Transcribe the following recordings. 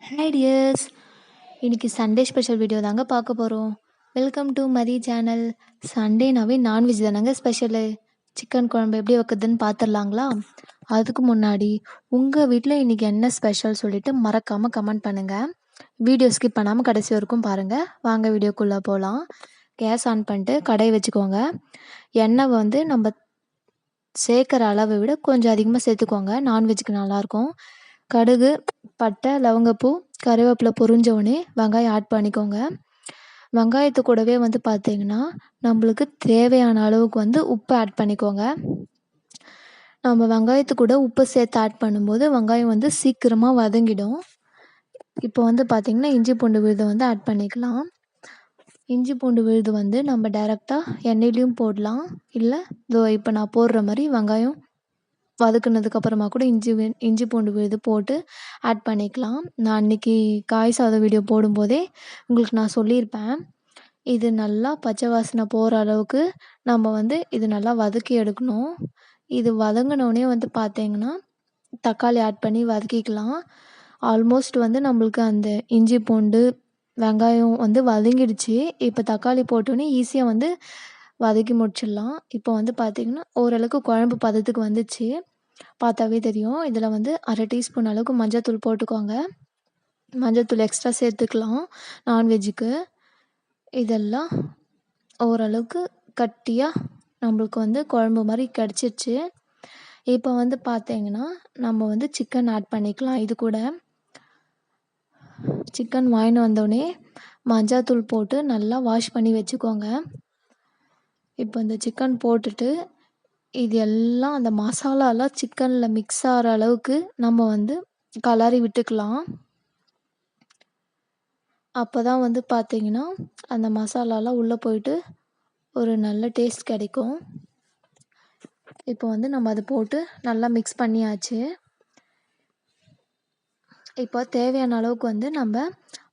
Hi dears! இன்னைக்கு Sunday special video தாங்க பார்க்க போகிறோம். Welcome to Mathi channel. சண்டேனாவே நான்வெஜ் தானங்க ஸ்பெஷலு. சிக்கன் குழம்பு எப்படி வைக்கிறதுன்னு பார்த்துடலாங்களா? அதுக்கு முன்னாடி உங்கள் வீட்டில் இன்னைக்கு என்ன ஸ்பெஷல் சொல்லிட்டு மறக்காமல் கமெண்ட் பண்ணுங்கள். வீடியோ ஸ்கிப் பண்ணாமல் கடைசி வரைக்கும் பாருங்கள். வாங்க வீடியோக்குள்ளே போகலாம். கேஸ் ஆன் பண்ணிட்டு கடாய் வச்சுக்கோங்க. எண்ணெய் வந்து நம்ம சேர்க்குற அளவை விட கொஞ்சம் அதிகமாக சேர்த்துக்கோங்க. நான்வெஜ்ஜுக்கு நல்லாயிருக்கும். கடுகு, பட்டை, லவங்கப்பூ, கருவேப்பிலை பொரிஞ்சோடனே வெங்காயம் ஆட் பண்ணிக்கோங்க. வெங்காயத்து கூடவே வந்து பார்த்தீங்கன்னா நம்மளுக்கு தேவையான அளவுக்கு வந்து உப்பு ஆட் பண்ணிக்கோங்க. நம்ம வெங்காயத்து கூட உப்பு சேர்த்து ஆட் பண்ணும்போது வெங்காயம் வந்து சீக்கிரமாக வதங்கிடும். இப்போ வந்து பார்த்திங்கன்னா இஞ்சி பூண்டு விழுதை வந்து ஆட் பண்ணிக்கலாம். இஞ்சி பூண்டு விழுது வந்து நம்ம டைரெக்டாக எண்ணெயிலையும் போடலாம். இல்லை இப்போ நான் போடுற மாதிரி வெங்காயம் வதக்குனதுக்கப்புறமா கூட இஞ்சி பூண்டு விழுது போட்டு ஆட் பண்ணிக்கலாம். நான் அன்றைக்கி காய் சாதம் வீடியோ போடும்போதே உங்களுக்கு நான் சொல்லியிருப்பேன். இது நல்லா பச்சை வாசனை போகிற அளவுக்கு நம்ம வந்து இது நல்லா வதக்கி எடுக்கணும். இது வதங்கினோடனே வந்து பார்த்தீங்கன்னா தக்காளி ஆட் பண்ணி வதக்கிக்கலாம். ஆல்மோஸ்ட் வந்து நம்மளுக்கு அந்த இஞ்சி பூண்டு வெங்காயம் வந்து வதங்கிடுச்சு. இப்போ தக்காளி போட்டோன்னே ஈஸியாக வந்து வதக்கி முடிச்சிடலாம். இப்போ வந்து பார்த்திங்கன்னா ஓரளவுக்கு குழம்பு பதத்துக்கு வந்துச்சு. பார்த்தாவே தெரியும். இதில் வந்து 1/2 டீஸ்பூன் அளவுக்கு மஞ்சள்தூள் போட்டுக்கோங்க. மஞ்சள்தூள் எக்ஸ்ட்ரா சேர்த்துக்கலாம் நான்வெஜ்ஜுக்கு. இதெல்லாம் ஓரளவுக்கு கட்டியாக நம்மளுக்கு வந்து குழம்பு மாதிரி கிடச்சிருச்சு. இப்போ வந்து பார்த்தீங்கன்னா நம்ம வந்து சிக்கன் ஆட் பண்ணிக்கலாம். இது கூட சிக்கன் வாங்கின்னு வந்தோடனே மஞ்சள்தூள் போட்டு நல்லா வாஷ் பண்ணி வச்சுக்கோங்க. இப்போ இந்த சிக்கன் போட்டுட்டு இது எல்லாம் அந்த மசாலாலாம் சிக்கனில் மிக்ஸ் ஆகிற அளவுக்கு நம்ம வந்து கலரி விட்டுக்கலாம். அப்போ தான் வந்து பார்த்திங்கன்னா அந்த மசாலாலாம் உள்ளே போயிட்டு ஒரு நல்ல டேஸ்ட் கிடைக்கும். இப்போ வந்து நம்ம அதை போட்டு நல்லா மிக்ஸ் பண்ணியாச்சு. இப்போ தேவையான அளவுக்கு வந்து நம்ம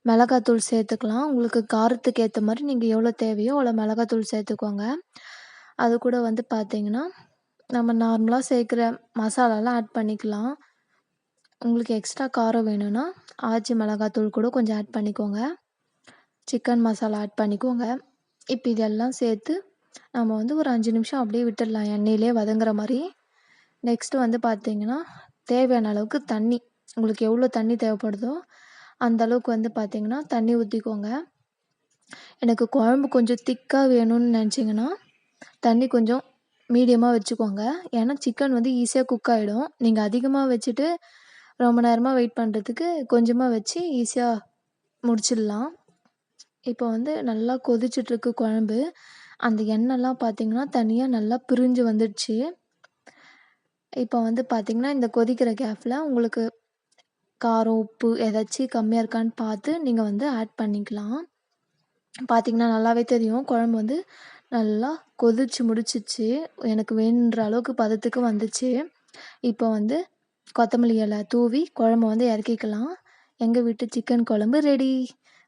மிளகாத்தூள் சேர்த்துக்கலாம். உங்களுக்கு காரத்துக்கு ஏற்ற மாதிரி நீங்கள் எவ்வளோ தேவையோ அவ்வளோ மிளகாத்தூள் சேர்த்துக்கோங்க. அது கூட வந்து பார்த்திங்கன்னா நம்ம நார்மலாக சேர்க்குற மசாலாலாம் ஆட் பண்ணிக்கலாம். உங்களுக்கு எக்ஸ்ட்ரா காரம் வேணும்னா ஆச்சி மிளகாத்தூள் கூட கொஞ்சம் ஆட் பண்ணிக்கோங்க. சிக்கன் மசாலா ஆட் பண்ணிக்கோங்க. இப்போ இதெல்லாம் சேர்த்து நம்ம வந்து ஒரு 5 நிமிஷம் அப்படியே விட்டுடலாம் எண்ணெயிலே வதங்குற மாதிரி. நெக்ஸ்ட்டு வந்து பார்த்திங்கன்னா தேவையான அளவுக்கு தண்ணி, உங்களுக்கு எவ்வளோ தண்ணி தேவைப்படுதோ அந்த அளவுக்கு வந்து பார்த்திங்கன்னா தண்ணி ஊற்றிக்கோங்க. எனக்கு குழம்பு கொஞ்சம் திக்காக வேணும்னு நினச்சிங்கன்னா தண்ணி கொஞ்சம் மீடியமாக வச்சுக்கோங்க. ஏன்னா சிக்கன் வந்து ஈஸியாக குக் ஆகிடும். நீங்கள் அதிகமாக வச்சுட்டு ரொம்ப நேரமாக வெயிட் பண்ணுறதுக்கு கொஞ்சமாக வச்சு ஈஸியாக முடிச்சிடலாம். இப்போ வந்து நல்லா கொதிச்சிட்ருக்கு குழம்பு. அந்த எண்ணெய்லாம் பார்த்திங்கன்னா தனியாக நல்லா பிரிஞ்சு வந்துடுச்சு. இப்போ வந்து பார்த்திங்கன்னா இந்த கொதிக்கிற கேப்பில் உங்களுக்கு காரம், உப்பு ஏதாச்சும் கம்மியாக இருக்கான்னு பார்த்து நீங்கள் வந்து ஆட் பண்ணிக்கலாம். பார்த்திங்கன்னா நல்லாவே தெரியும் குழம்பு வந்து நல்லா கொதிச்சு முடிச்சிச்சு. எனக்கு வேணுன்ற அளவுக்கு பதத்துக்கு வந்துச்சு. இப்போ வந்து கொத்தமல்லி இலை தூவி குழம்பு வந்து இறக்கிக்கலாம். எங்கள் வீட்டு சிக்கன் குழம்பு ரெடி.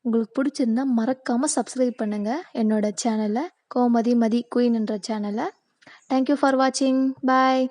உங்களுக்கு பிடிச்சிருந்தா மறக்காமல் சப்ஸ்கிரைப் பண்ணுங்கள் என்னோடய சேனலை, கோமதி மதி குயின்ன்ற சேனலை. தேங்க்யூ ஃபார் வாட்சிங். பாய்.